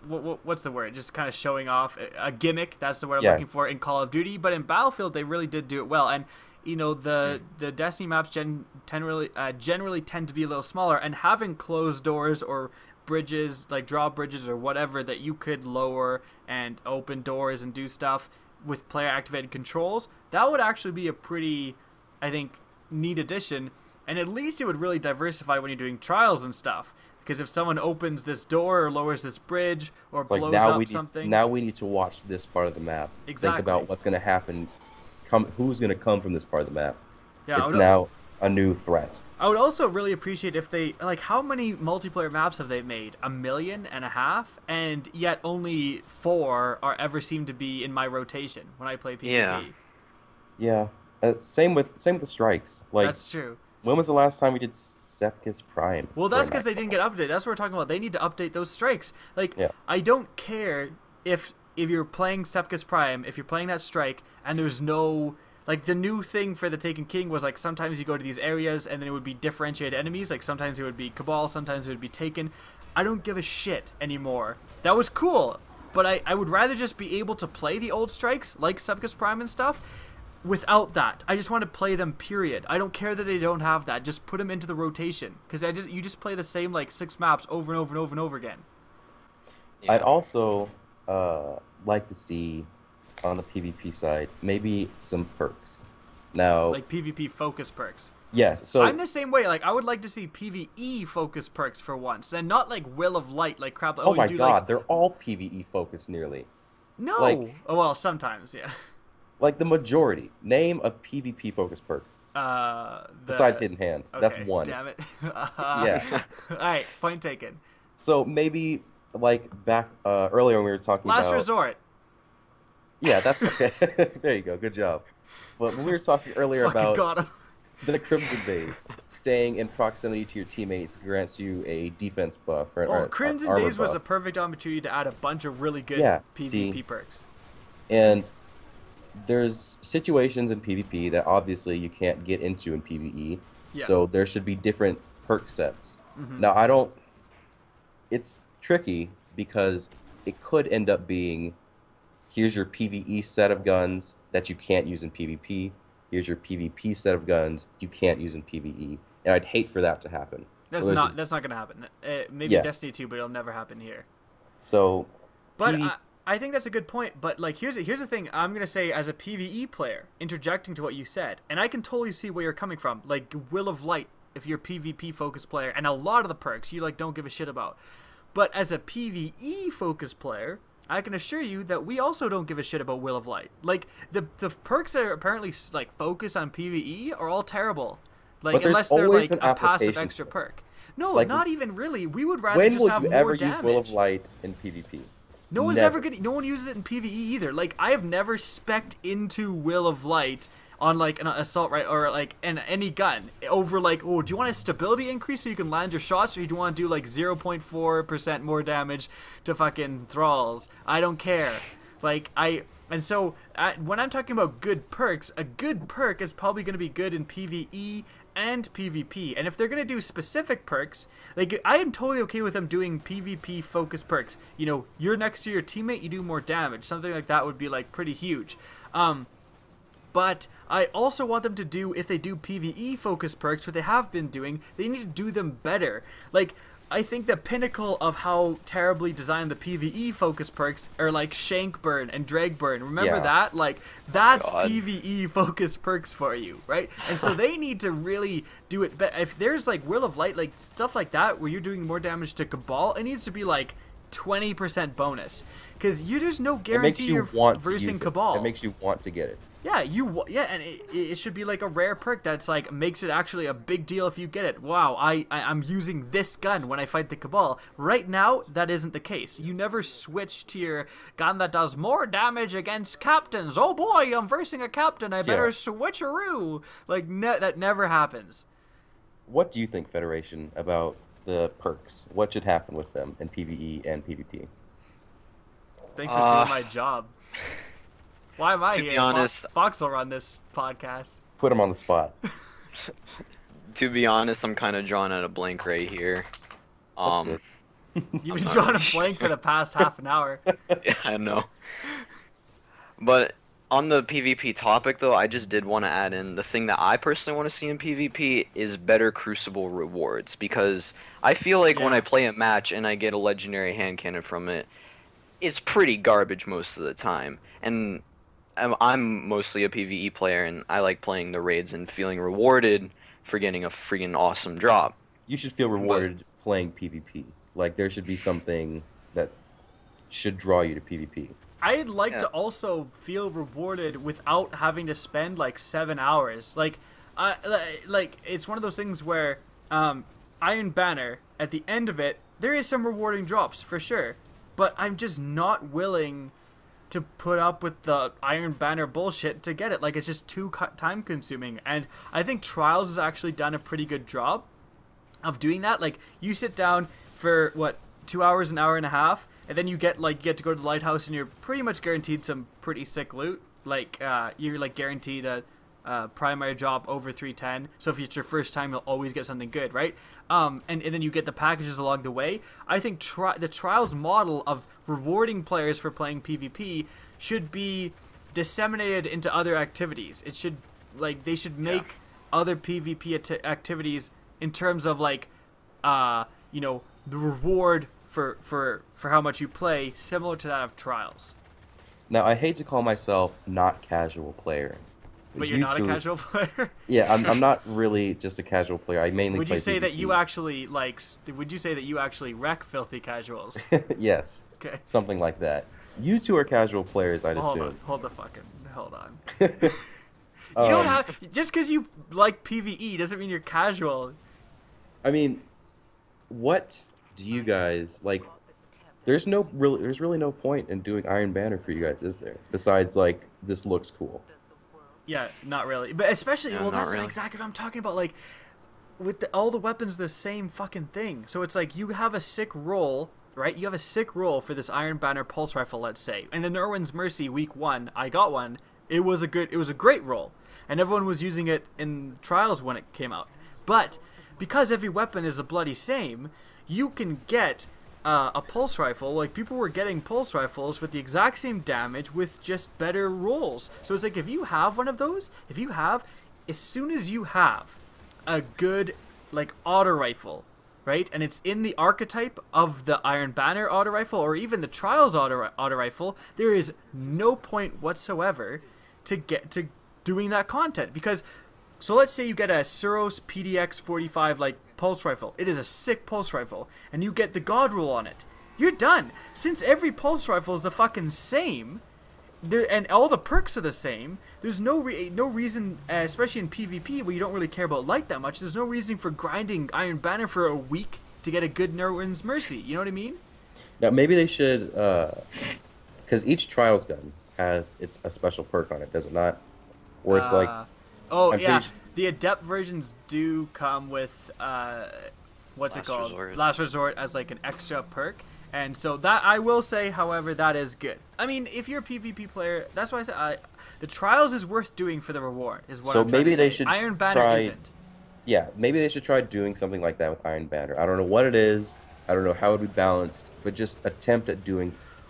[SPEAKER 1] what's the word? Just kind of showing off a gimmick. That's the word I'm looking for in Call of Duty. But in Battlefield, they really did do it well. And you know, the Destiny maps generally tend to be a little smaller, and having closed doors or bridges, like drawbridges or whatever, that you could lower and open doors and do stuff with player activated controls, that would actually be a pretty, I think, neat addition. And at least it would really diversify when you're doing trials and stuff. Because if someone opens this door or lowers this bridge or blows up something...
[SPEAKER 2] Now we need to watch this part of the map.
[SPEAKER 1] Exactly.
[SPEAKER 2] Think about what's going to happen. Who's going to come from this part of the map.
[SPEAKER 1] Yeah,
[SPEAKER 2] it's now a new threat.
[SPEAKER 1] I would also really appreciate if they... Like, how many multiplayer maps have they made? 1.5 million? And yet only 4 ever seem to be in my rotation when I play PvP.
[SPEAKER 2] Yeah. Same with the strikes. Like,
[SPEAKER 1] that's true.
[SPEAKER 2] When was the last time we did Sepkus Prime?
[SPEAKER 1] Well, that's because they didn't get updated. That's what we're talking about. They need to update those strikes. Like, I don't care if you're playing Sepkus Prime, if you're playing that strike, and there's no... Like, the new thing for the Taken King was, like, sometimes you go to these areas, and then it would be differentiated enemies. Like, sometimes it would be Cabal, sometimes it would be Taken. I don't give a shit anymore. That was cool, but I would rather just be able to play the old strikes, like Sepkus Prime and stuff, without that. I just want to play them, period. I don't care that they don't have that. Just put them into the rotation. Because you just play the same, like, 6 maps over and over and over and over again.
[SPEAKER 2] Yeah. I'd also like to see, on the PvP side, maybe some perks. Now,
[SPEAKER 1] like PvP focus perks.
[SPEAKER 2] Yes, so...
[SPEAKER 1] I'm the same way. Like, I would like to see PvE focus perks for once. And not, like, Will of Light, like crap.
[SPEAKER 2] Oh my god, they're all PvE focused, nearly.
[SPEAKER 1] No! Like, oh, well, sometimes, yeah.
[SPEAKER 2] Like, the majority. Name a PvP focused perk. Besides Hidden Hand. Okay, that's one.
[SPEAKER 1] Damn it.
[SPEAKER 2] Yeah.
[SPEAKER 1] Alright, point taken.
[SPEAKER 2] So, maybe, like, back earlier when we were talking
[SPEAKER 1] Last Resort.
[SPEAKER 2] Yeah, that's okay. There you go. Good job. But when we were talking earlier about the Crimson Days, staying in proximity to your teammates grants you a defense buff.
[SPEAKER 1] Crimson Days was a perfect opportunity to add a bunch of really good PvP perks.
[SPEAKER 2] And there's situations in PvP that obviously you can't get into in PvE,
[SPEAKER 1] Yeah.
[SPEAKER 2] so there should be different perk sets.
[SPEAKER 1] Hmm.
[SPEAKER 2] Now, I don't. It's tricky because it could end up being here's your PvE set of guns that you can't use in PvP. Here's your PvP set of guns you can't use in PvE, and I'd hate for that to happen.
[SPEAKER 1] That's
[SPEAKER 2] So there's
[SPEAKER 1] not
[SPEAKER 2] a-
[SPEAKER 1] that's not gonna happen. Maybe
[SPEAKER 2] yeah.
[SPEAKER 1] Destiny 2, but it'll never happen here.
[SPEAKER 2] So
[SPEAKER 1] But
[SPEAKER 2] PvP.
[SPEAKER 1] I think that's a good point. But like, here's the thing. I'm gonna say as a PVE player, interjecting to what you said, and I can totally see where you're coming from. Like Will of Light, if you're a PvP focused player, and a lot of the perks you like don't give a shit about. But as a PvE focused player, I can assure you that we also don't give a shit about Will of Light. Like the perks that are apparently like focused on PvE are all terrible. Like
[SPEAKER 2] But there's
[SPEAKER 1] unless they're
[SPEAKER 2] always
[SPEAKER 1] like
[SPEAKER 2] an
[SPEAKER 1] a passive
[SPEAKER 2] application
[SPEAKER 1] extra
[SPEAKER 2] for it.
[SPEAKER 1] perk. No,
[SPEAKER 2] Like,
[SPEAKER 1] not even really. We would rather
[SPEAKER 2] when
[SPEAKER 1] just
[SPEAKER 2] will
[SPEAKER 1] have
[SPEAKER 2] you
[SPEAKER 1] more
[SPEAKER 2] ever
[SPEAKER 1] damage.
[SPEAKER 2] use Will of Light in PvP?
[SPEAKER 1] No one's
[SPEAKER 2] Never.
[SPEAKER 1] ever gonna. No one uses it in PVE either. Like I have never spec'd into Will of Light on like an assault right or like any gun over like, oh, do you want a stability increase so you can land your shots, or do you want to do like 0.4% more damage to fucking thralls? I don't care. Like and so when I'm talking about good perks, a good perk is probably going to be good in PVE and PvP. And if they're going to do specific perks, like I am totally okay with them doing PvP focused perks. You know, you're next to your teammate, you do more damage. Something like that would be like pretty huge. But I also want them to do, if they do PvE focused perks, what they have been doing, they need to do them better. Like, I think the pinnacle of how terribly designed the PvE focused perks are like Shank Burn and Drag Burn. Remember
[SPEAKER 2] Yeah.
[SPEAKER 1] that? Like, that's
[SPEAKER 3] God.
[SPEAKER 1] PvE focused perks for you, right? And so they need to really do it. But if there's like Will of Light, like stuff like that, where you're doing more damage to Cabal, it needs to be like 20% bonus. Because there's no
[SPEAKER 2] It makes
[SPEAKER 1] guarantee
[SPEAKER 2] you
[SPEAKER 1] you're
[SPEAKER 2] want to
[SPEAKER 1] versing
[SPEAKER 2] use
[SPEAKER 1] Cabal.
[SPEAKER 2] it. It makes you want to get it.
[SPEAKER 1] Yeah, and it should be like a rare perk that's like makes it actually a big deal if you get it. Wow, I'm using this gun when I fight the Cabal. Right now, that isn't the case. You never switch to your gun that does more damage against captains. Oh boy, I'm versing a captain. I better
[SPEAKER 2] Yeah.
[SPEAKER 1] switcheroo. Like that never happens.
[SPEAKER 2] What do you think, Federation, about the perks? What should happen with them in PvE and PvP?
[SPEAKER 1] Thanks for doing my job. Why am I
[SPEAKER 3] To
[SPEAKER 1] here?
[SPEAKER 3] be honest-
[SPEAKER 1] Fox will run this podcast.
[SPEAKER 2] Put them on the spot.
[SPEAKER 3] To be honest, I'm kind of drawing at a blank right here.
[SPEAKER 2] good.
[SPEAKER 1] You've been
[SPEAKER 3] not
[SPEAKER 1] drawing a
[SPEAKER 3] really
[SPEAKER 1] blank for the past half an hour.
[SPEAKER 3] Yeah, I know. But on the PvP topic, though, I just did want to add in the thing that I personally want to see in PvP is better Crucible rewards, because I feel like when
[SPEAKER 1] Yeah.
[SPEAKER 3] I play a match and I get a legendary hand cannon from it, it's pretty garbage most of the time. And I'm mostly a PvE player, and I like playing the raids and feeling rewarded for getting a freaking awesome drop.
[SPEAKER 2] You should feel rewarded playing PvP. Like there should be something that should draw you to PvP.
[SPEAKER 1] I'd like
[SPEAKER 3] Yeah.
[SPEAKER 1] to also feel rewarded without having to spend like 7 hours. Like it's one of those things where Iron Banner, at the end of it, there is some rewarding drops for sure, but I'm just not willing to put up with the Iron Banner bullshit to get it. Like, it's just too time consuming. And I think Trials has actually done a pretty good job of doing that. Like, you sit down for what, 2 hours, an hour and a half, and then you get to go to the lighthouse, and you're pretty much guaranteed some pretty sick loot. Like you're like guaranteed a primary drop over 310. So if it's your first time, you'll always get something good, right? And then you get the packages along the way. I think the Trials model of rewarding players for playing PvP should be disseminated into other activities. It should, like, they should make other PvP activities in terms of like, you know, the reward for how much you play, similar to that of Trials.
[SPEAKER 2] Now, I hate to call myself not casual player.
[SPEAKER 1] But you're not a
[SPEAKER 2] YouTube-
[SPEAKER 1] casual player.
[SPEAKER 2] Yeah, I'm not really just a casual player. I mainly
[SPEAKER 1] Would
[SPEAKER 2] play
[SPEAKER 1] you say that you
[SPEAKER 2] PvP.
[SPEAKER 1] actually like? Would you say that you actually wreck filthy casuals?
[SPEAKER 2] Yes,
[SPEAKER 1] Okay.
[SPEAKER 2] something like that. You two are casual players, I'd
[SPEAKER 1] Hold on.
[SPEAKER 2] assume.
[SPEAKER 1] Hold on. You don't
[SPEAKER 2] Um,
[SPEAKER 1] have just because you like PVE doesn't mean you're casual.
[SPEAKER 2] I mean, what do you guys like? There's really no point in doing Iron Banner for you guys, is there? Besides, like, this looks cool.
[SPEAKER 1] Yeah, not really. But especially,
[SPEAKER 3] Yeah,
[SPEAKER 1] well,
[SPEAKER 3] not
[SPEAKER 1] that's
[SPEAKER 3] really.
[SPEAKER 1] exactly what I'm talking about. Like, with all the weapons, the same fucking thing. So it's like you have a sick roll, right? You have a sick roll for this Iron Banner pulse rifle, let's say. And the Nerwin's Mercy week 1, I got one. It was a great roll. And everyone was using it in trials when it came out. But because every weapon is the bloody same, you can get a pulse rifle. Like, people were getting pulse rifles with the exact same damage with just better rolls. So it's like, if you have one of those, as soon as you have a good, like, auto rifle, right, and it's in the archetype of the Iron Banner auto rifle or even the Trials auto rifle, there is no point whatsoever to get to doing that content. Because, so let's say you get a Suros PDX 45 like pulse rifle. It is a sick pulse rifle, and you get the God roll on it. You're done. Since every pulse rifle is the fucking same, and all the perks are the same, there's no reason, especially in PvP where you don't really care about light that much, there's no reason for grinding Iron Banner for a week to get a good Nerwin's Mercy. You know what I mean?
[SPEAKER 2] Now maybe they should, because each Trials gun has a special perk on it, does it not? Where it's like,
[SPEAKER 1] oh
[SPEAKER 2] I'm
[SPEAKER 1] yeah,
[SPEAKER 2] pretty
[SPEAKER 1] the Adept versions do come with what's it
[SPEAKER 3] Last
[SPEAKER 1] called?
[SPEAKER 3] Resort.
[SPEAKER 1] Last Resort as like an extra perk. And so that, I will say, however, that is good. I mean, if you're a PvP player, that's why I said the Trials is worth doing for the reward, is what
[SPEAKER 2] So
[SPEAKER 1] I'm trying
[SPEAKER 2] maybe
[SPEAKER 1] to
[SPEAKER 2] they
[SPEAKER 1] say.
[SPEAKER 2] should
[SPEAKER 1] Iron Banner
[SPEAKER 2] try-
[SPEAKER 1] isn't.
[SPEAKER 2] yeah, maybe they should try doing something like that with Iron Banner. I don't know what it is. I don't know how it would be balanced, but just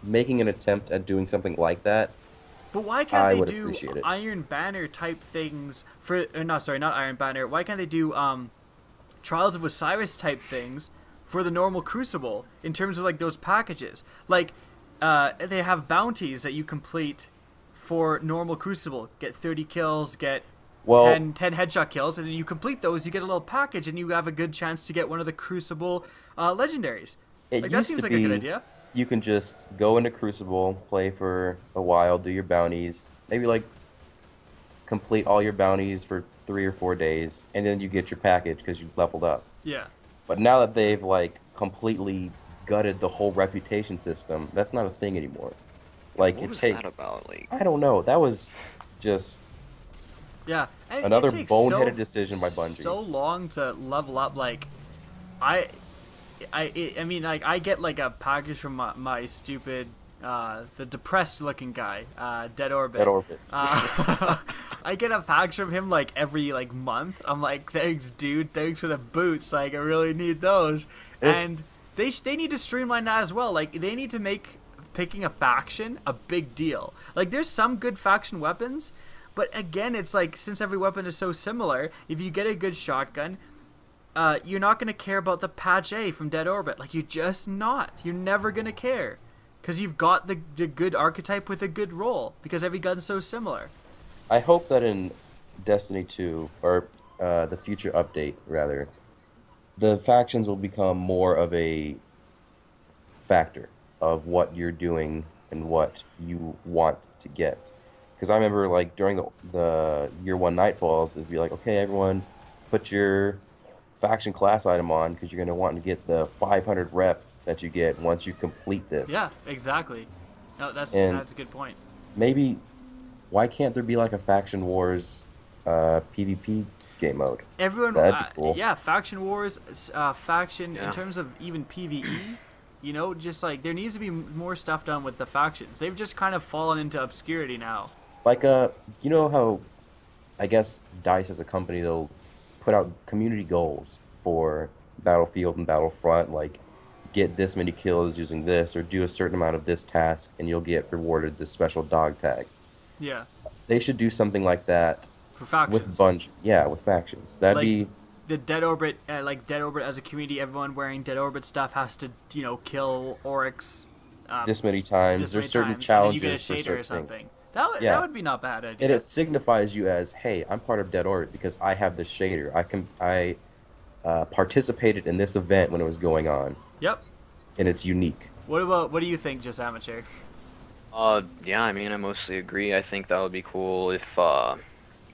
[SPEAKER 2] making an attempt at doing something like that.
[SPEAKER 1] But why
[SPEAKER 2] I
[SPEAKER 1] can't they
[SPEAKER 2] would
[SPEAKER 1] do
[SPEAKER 2] appreciate it.
[SPEAKER 1] Iron Banner type things for? No, sorry, not Iron Banner. Why can't they do Trials of Osiris type things for the normal Crucible in terms of like those packages? Like they have bounties that you complete for normal Crucible. Get 30 kills, get
[SPEAKER 2] Well,
[SPEAKER 1] 10 headshot kills, and then you complete those, you get a little package, and you have a good chance to get one of the Crucible legendaries.
[SPEAKER 2] it
[SPEAKER 1] Like,
[SPEAKER 2] used
[SPEAKER 1] that seems
[SPEAKER 2] to
[SPEAKER 1] like a good
[SPEAKER 2] be
[SPEAKER 1] idea.
[SPEAKER 2] you can just go into Crucible, play for a while, do your bounties, maybe like complete all your bounties for 3 or 4 days, and then you get your package because you leveled up.
[SPEAKER 1] Yeah.
[SPEAKER 2] But now that they've like completely gutted the whole reputation system, that's not a thing anymore. Like
[SPEAKER 3] What
[SPEAKER 2] it
[SPEAKER 3] was
[SPEAKER 2] takes,
[SPEAKER 3] that about? Like,
[SPEAKER 2] I don't know. That was just
[SPEAKER 1] Yeah. And
[SPEAKER 2] Another
[SPEAKER 1] it takes
[SPEAKER 2] boneheaded decision by Bungie.
[SPEAKER 1] So long to level up. Like, I mean, like, I get like a package from my stupid, the depressed looking guy, Dead Orbit.
[SPEAKER 2] Dead Orbit.
[SPEAKER 1] I get a package from him like every like month. I'm like, thanks, dude. Thanks for the boots. Like, I really need those.
[SPEAKER 2] It's-
[SPEAKER 1] And they need to streamline that as well. Like, they need to make picking a faction a big deal. Like, there's some good faction weapons, but again, it's like, since every weapon is so similar, if you get a good shotgun, you're not going to care about the patch A from Dead Orbit. Like, you're just not. You're never going to care. Because you've got the good archetype with a good roll. Because every gun's so similar.
[SPEAKER 2] I hope that in Destiny 2, or the future update, rather, the factions will become more of a factor of what you're doing and what you want to get. Because I remember, like, during the Year 1 Nightfalls, it'd be like, okay, everyone, put your faction class item on, because you're going to want to get the 500 rep that you get once you complete this.
[SPEAKER 1] Yeah, exactly. No, that's
[SPEAKER 2] And-
[SPEAKER 1] a good point.
[SPEAKER 2] Maybe, why can't there be like a Faction Wars PvP game mode?
[SPEAKER 1] Everyone,
[SPEAKER 2] That'd be cool.
[SPEAKER 1] yeah, faction wars, faction in
[SPEAKER 3] Yeah.
[SPEAKER 1] terms of even PVE. You know, just like there needs to be more stuff done with the factions. They've just kind of fallen into obscurity now.
[SPEAKER 2] Like, you know how, I guess DICE as a company, they'll put out community goals for Battlefield and Battlefront, like get this many kills using this, or do a certain amount of this task, and you'll get rewarded this special dog tag.
[SPEAKER 1] Yeah,
[SPEAKER 2] They should do something like that
[SPEAKER 1] for factions.
[SPEAKER 2] with Bungie. Yeah, with factions. That'd
[SPEAKER 1] Like,
[SPEAKER 2] be
[SPEAKER 1] the Dead Orbit, like Dead Orbit as a community, everyone wearing Dead Orbit stuff has to, kill Oryx.
[SPEAKER 2] this many times.
[SPEAKER 1] this
[SPEAKER 2] There's
[SPEAKER 1] many
[SPEAKER 2] certain
[SPEAKER 1] times, and then you get a
[SPEAKER 2] challenges for
[SPEAKER 1] shader or
[SPEAKER 2] certain
[SPEAKER 1] something.
[SPEAKER 2] things.
[SPEAKER 1] That
[SPEAKER 2] Yeah.
[SPEAKER 1] would be not a bad idea.
[SPEAKER 2] And it signifies you as, hey, I'm part of Dead Orbit because I have this shader. I participated in this event when it was going on,
[SPEAKER 1] Yep.
[SPEAKER 2] and it's unique.
[SPEAKER 1] What do you think, Just Amateur?
[SPEAKER 3] Yeah, I mean, I mostly agree. I think that would be cool if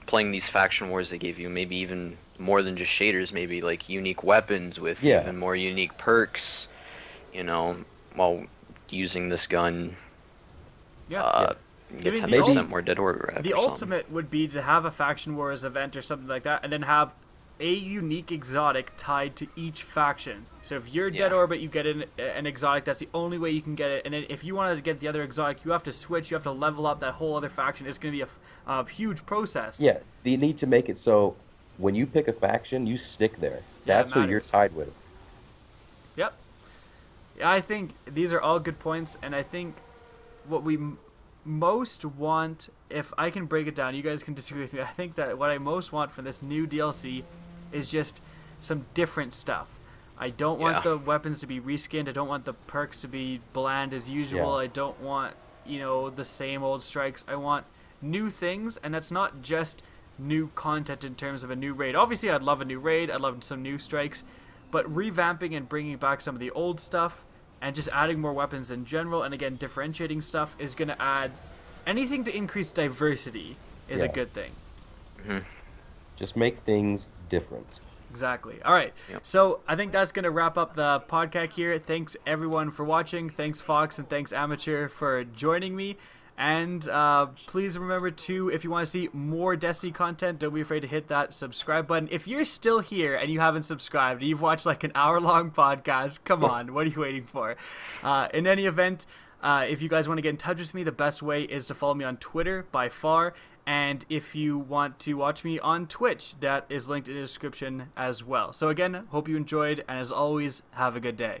[SPEAKER 3] playing these faction wars, they gave you maybe even more than just shaders, maybe like unique weapons with
[SPEAKER 2] Yeah.
[SPEAKER 3] even more unique perks, while using this gun,
[SPEAKER 1] Yeah.
[SPEAKER 3] get
[SPEAKER 1] Maybe
[SPEAKER 3] 10% more Dead Orbit rep
[SPEAKER 1] The
[SPEAKER 3] or something.
[SPEAKER 1] ultimate would be to have a Faction Wars event or something like that, and then have a unique exotic tied to each faction. So if you're Dead
[SPEAKER 3] Yeah.
[SPEAKER 1] Orbit, you get an exotic. That's the only way you can get it. And then if you want to get the other exotic, you have to switch. You have to level up that whole other faction. It's going to be a huge process.
[SPEAKER 2] Yeah, they need to make it so when you pick a faction, you stick there.
[SPEAKER 1] Yeah, it
[SPEAKER 2] That's who you're
[SPEAKER 1] matters.
[SPEAKER 2] tied with.
[SPEAKER 1] Yep. I think these are all good points, and I think what we most want, if I can break it down, you guys can disagree with me. I think that what I most want from this new DLC is just some different stuff. I don't want
[SPEAKER 3] Yeah.
[SPEAKER 1] the weapons to be reskinned. I don't want the perks to be bland as usual.
[SPEAKER 2] Yeah.
[SPEAKER 1] I don't want, the same old strikes. I want new things, and that's not just new content in terms of a new raid. Obviously, I'd love a new raid. I'd love some new strikes. But revamping and bringing back some of the old stuff and just adding more weapons in general, and again, differentiating stuff is going to add anything to increase diversity is a
[SPEAKER 2] Yeah.
[SPEAKER 1] good thing.
[SPEAKER 2] Just make things different.
[SPEAKER 1] Exactly. All right.
[SPEAKER 3] Yep.
[SPEAKER 1] So I think that's going to wrap up the podcast here. Thanks everyone for watching. Thanks Fox and thanks Amateur for joining me. And please remember to, if you want to see more Destiny content, don't be afraid to hit that subscribe button. If you're still here and you haven't subscribed, you've watched like an hour-long podcast, come on, what are you waiting for? In any event, if you guys want to get in touch with me, the best way is to follow me on Twitter by far. And if you want to watch me on Twitch, that is linked in the description as well. So again, hope you enjoyed, and as always, have a good day.